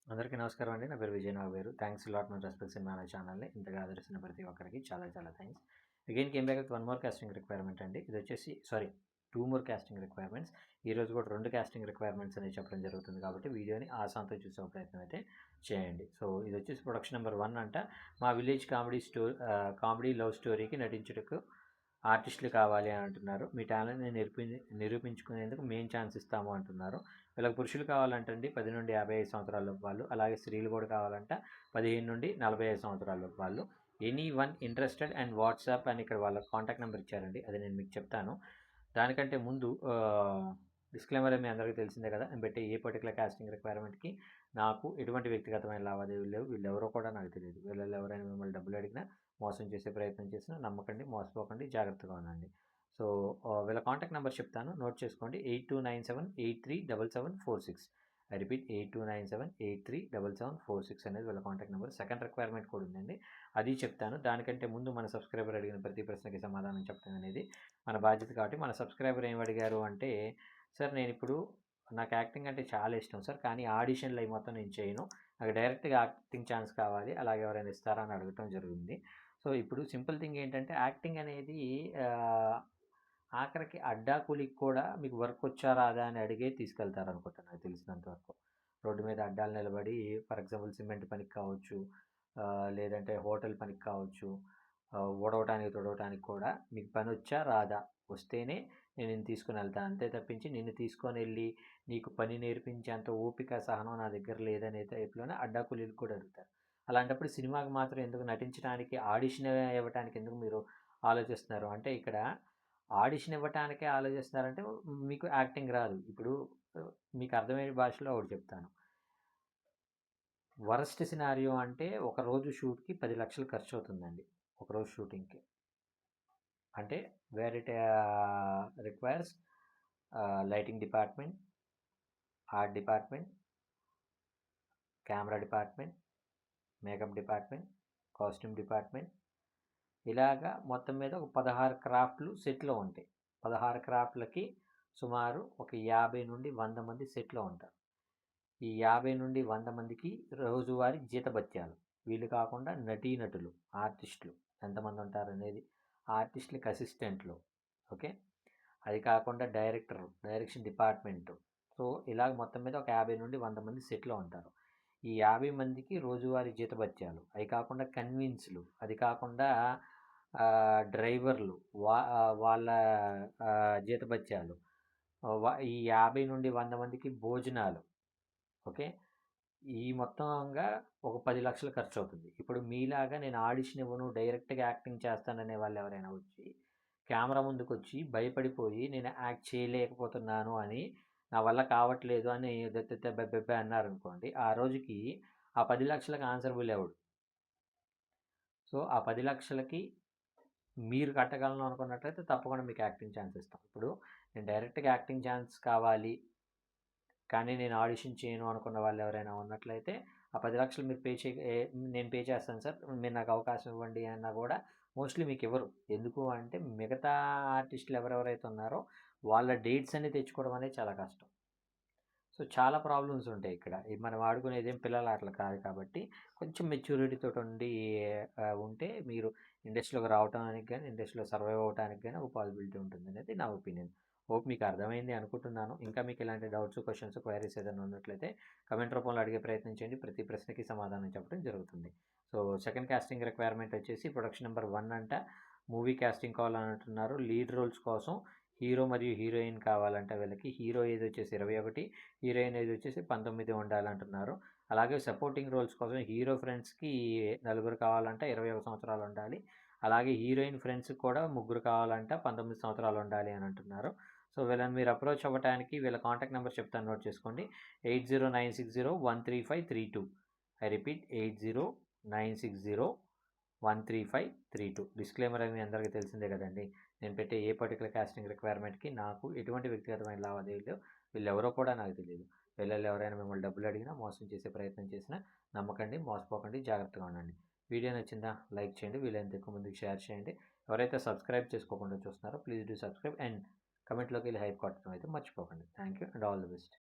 అందరికీ నమస్కారం అండి. నా పేరు విజయ్ నాగవేరు. Thanks lot much respects in మన ఛానల్‌ని ఇంతగా ఆదరిస్తున్న ప్రతి ఒక్కరికి చాలా చాలా thanks. Again came back with one more casting requirement అండి. ఇది వచ్చేసి 2 మోర్ కాస్టింగ్ రిక్వైర్మెంట్స్. ఈరోజు కూడా 2 కాస్టింగ్ రిక్వైర్మెంట్స్ అనేవి చెప్పడం జరుగుతుంది కాబట్టి వీడియోని ఆసాంతో చూసే ప్రయత్నం అయితే చేయండి. సో ఇది వచ్చేసి ప్రొడక్షన్ నెంబర్ 1 అంట. మా విలేజ్ కామెడీ లవ్ స్టోరీకి నటించుటకు ఆర్టిస్టులు కావాలి అని అంటున్నారు. మీ టాలెంట్ని నిరూపించుకునేందుకు మేము ఛాన్స్ ఇస్తాము అంటున్నారు. వీళ్ళకి పురుషులు కావాలంటండి 10 నుండి 55 సంవత్సరాల వాళ్ళు, అలాగే స్త్రీలు కూడా కావాలంట 15 నుండి 45 సంవత్సరాల వాళ్ళు. Any one interested and WhatsApp అని ఇక్కడ వాళ్ళ కాంటాక్ట్ నెంబర్ ఇచ్చారండి. అది నేను మీకు చెప్తాను. దానికంటే ముందు డిస్క్లైమర్ మీ అందరికీ తెలిసిందే కదా. నేను పెట్టే ఏ పర్టికులర్ కాస్టింగ్ రిక్వైర్మెంట్కి నాకు ఎటువంటి వ్యక్తిగతమైన లావాదేవీలు లేవు. వీళ్ళెవరో కూడా నాకు తెలియదు. వీళ్ళలో ఎవరైనా మిమ్మల్ని డబ్బులు అడిగినా, మోసం చేసే ప్రయత్నం చేసినా నమ్మకండి, మోసపోకండి, జాగ్రత్తగా ఉండండి. సో వీళ్ళ కాంటాక్ట్ నెంబర్ చెప్తాను, నోట్ చేసుకోండి. 8297837746. ఐ రిపీట్ 8297837746 అనేది వీళ్ళ కాంటాక్ట్ నెంబర్. సెకండ్ రిక్వైర్మెంట్ కూడా ఉందండి, అది చెప్తాను. దానికంటే ముందు మన సబ్స్క్రైబర్ అడిగిన ప్రతి ప్రశ్నకి సమాధానం చెప్పడం అనేది మన బాధ్యత. కాబట్టి మన సబ్స్క్రైబర్ ఏం అడిగారు అంటే, సార్ నేను ఇప్పుడు నాకు యాక్టింగ్ అంటే చాలా ఇష్టం సార్, కానీ ఆడిషన్లు అవి మొత్తం నేను చేయను, నాకు డైరెక్ట్గా యాక్టింగ్ ఛాన్స్ కావాలి, అలాగే ఎవరైనా ఇస్తారా అని అడగటం జరిగింది. సో ఇప్పుడు సింపుల్ థింగ్ ఏంటంటే, యాక్టింగ్ అనేది ఆఖరికి అడ్డాకూలికి కూడా మీకు వర్క్ వచ్చా రాదా అని అడిగే తీసుకెళ్తారు అనుకుంటా, నాకు తెలిసినంత వరకు. రోడ్డు మీద అడ్డాలు నిలబడి ఫర్ ఎగ్జాంపుల్ సిమెంట్ పనికి కావచ్చు, లేదంటే హోటల్ పనికి కావచ్చు, ఊడవటానికి తుడవటానికి కూడా మీకు పని వచ్చా రాదా, వస్తేనే నేను నిన్ను తీసుకుని వెళ్తాను, అంతే తప్పించి నిన్ను తీసుకొని వెళ్ళి నీకు పని నేర్పించేంత ఓపిక సహనం నా దగ్గర లేదనే టైప్లోనే అడ్డాకూలీలు కూడా అడుగుతారు. అలాంటప్పుడు సినిమాకి మాత్రం ఎందుకు నటించడానికి, ఆడిషన్ ఇవ్వడానికి ఎందుకు మీరు ఆలోచిస్తున్నారు అంటే, ఇక్కడ ఆడిషన్ ఇవ్వటానికే ఆలోచిస్తున్నారంటే మీకు యాక్టింగ్ రాదు. ఇప్పుడు మీకు అర్థమయ్యే భాషలో ఒకటి చెప్తాను. వరస్ట్ సినారియో అంటే ఒకరోజు షూట్కి 10 లక్షలు ఖర్చు అవుతుందండి, ఒకరోజు షూటింగ్కి. అంటే where it requires lighting department, art department, camera department, makeup department, costume department, ఇలాగా మొత్తం మీద ఒక 16 క్రాఫ్ట్లు సెట్లో ఉంటాయి. 16 క్రాఫ్ట్లకి సుమారు ఒక 50 నుండి 100 మంది సెట్లో ఉంటారు. ఈ 50 నుండి 100 మందికి రోజువారీ జీతభత్యాలు. వీళ్ళు కాకుండా నటీనటులు, ఆర్టిస్టులు ఎంతమంది ఉంటారు అనేది, ఆర్టిస్టులకి అసిస్టెంట్లు, ఓకే, అది కాకుండా డైరెక్షన్ డిపార్ట్మెంటు. సో ఇలాగ మొత్తం మీద ఒక 50 నుండి 100 మంది సెట్లో ఉంటారు. ఈ 50 మందికి రోజువారీ జీతభత్యాలు, అవి కాకుండా కన్వీన్స్లు, అది కాకుండా డ్రైవర్లు వాళ్ళ జీతభత్యాలు, ఈ 50 నుండి 100 మందికి భోజనాలు, ఓకే, ఈ మొత్తంగా ఒక 10 లక్షలు ఖర్చు అవుతుంది. ఇప్పుడు మీలాగా నేను ఆడిషన్ ఇవ్వను, డైరెక్ట్గా యాక్టింగ్ చేస్తాననే వాళ్ళు ఎవరైనా వచ్చి కెమెరా ముందుకు వచ్చి భయపడిపోయి నేను యాక్ట్ చేయలేకపోతున్నాను అని, నా వల్ల కావట్లేదు అని బెబ్బెబ్బే అన్నారనుకోండి, ఆ రోజుకి ఆ 10 లక్షలకి ఆన్సరబుల్ ఎవడు? సో ఆ 10 లక్షలకి మీరు కట్టగలను అనుకున్నట్లయితే తప్పకుండా మీకు యాక్టింగ్ ఛాన్స్ ఇస్తాం. ఇప్పుడు నేను డైరెక్ట్గా యాక్టింగ్ ఛాన్స్ కావాలి కానీ నేను ఆడిషన్ చేయను అనుకున్న వాళ్ళు ఎవరైనా ఉన్నట్లయితే ఆ 10 లక్షలు మీరు నేను పే చేస్తాను సార్, మీరు నాకు అవకాశం ఇవ్వండి అన్నా కూడా మోస్ట్లీ మీకు ఇవ్వరు. ఎందుకు అంటే మిగతా ఆర్టిస్టులు ఎవరెవరైతే ఉన్నారో వాళ్ళ డేట్స్ అన్ని తెచ్చుకోవడం అనేది చాలా కష్టం. సో చాలా ప్రాబ్లమ్స్ ఉంటాయి ఇక్కడ. మనం ఆడుకునేది ఏం పిల్లల ఆటలు కాదు కాబట్టి కొంచెం మెచ్యూరిటీతో ఉంటే మీరు ఇండస్ట్రీలోకి రావడానికి కానీ, ఇండస్ట్రీలో సర్వైవ్ అవ్వడానికి కానీ ఒక పాసిబిలిటీ ఉంటుంది అనేది నా ఒపీనియన్. హోప్ మీకు అర్థమైంది అనుకుంటున్నాను. ఇంకా మీకు ఇలాంటి డౌట్స్, క్వశ్చన్స్, క్వైరీస్ ఏదైనా ఉన్నట్లయితే కమెంట్ రూపంలో అడిగే ప్రయత్నం చేయండి. ప్రతి ప్రశ్నకి సమాధానం చెప్పడం జరుగుతుంది. సో సెకండ్ కాస్టింగ్ రిక్వైర్మెంట్ వచ్చేసి ప్రొడక్షన్ నెంబర్ 1 అంట. మూవీ కాస్టింగ్ కావాలని అంటున్నారు. లీడ్ రోల్స్ కోసం హీరో మరియు హీరోయిన్ కావాలంటే వీళ్ళకి. హీరో ఏజ్ వచ్చేసి 21, హీరోయిన్ ఏజ్ వచ్చేసి 19 ఉండాలంటున్నారు. అలాగే సపోర్టింగ్ రోల్స్ కోసం హీరో ఫ్రెండ్స్కి 4 కావాలంట, 21 సంవత్సరాలు ఉండాలి. అలాగే హీరోయిన్ ఫ్రెండ్స్కి కూడా 3 కావాలంట, 19 సంవత్సరాలు ఉండాలి అని అంటున్నారు. సో వీళ్ళని మీరు అప్రోచ్ అవ్వడానికి వీళ్ళ కాంటాక్ట్ నెంబర్ చెప్తాను, నోట్ చేసుకోండి. 8096013532. I repeat 8096013532. డిస్క్లైమర్ అని మీ అందరికీ తెలిసిందే కదండి. నేను పెట్టే ఏ పర్టికులర్ కాస్టింగ్ రిక్వైర్మెంట్కి నాకు ఎటువంటి వ్యక్తిగతమైన లావాదేవీలు, వీళ్ళు ఎవరో కూడా నాకు తెలియదు. వీళ్ళల్లో ఎవరైనా మిమ్మల్ని డబ్బులు అడిగినా, మోసం చేసే ప్రయత్నం చేసినా నమ్మకండి, మోసపోకండి, జాగ్రత్తగా ఉండండి. వీడియో నచ్చిందా లైక్ చేయండి, వీలైనంత ఎక్కువ మందికి షేర్ చేయండి. ఎవరైతే సబ్స్క్రైబ్ చేసుకోకుండా చూస్తున్నారో ప్లీజ్ డూ సబ్స్క్రైబ్ అండ్ కమెంట్లోకి వెళ్ళి హైప్ కొట్టడం అయితే మర్చిపోకండి. Thank you and all the best.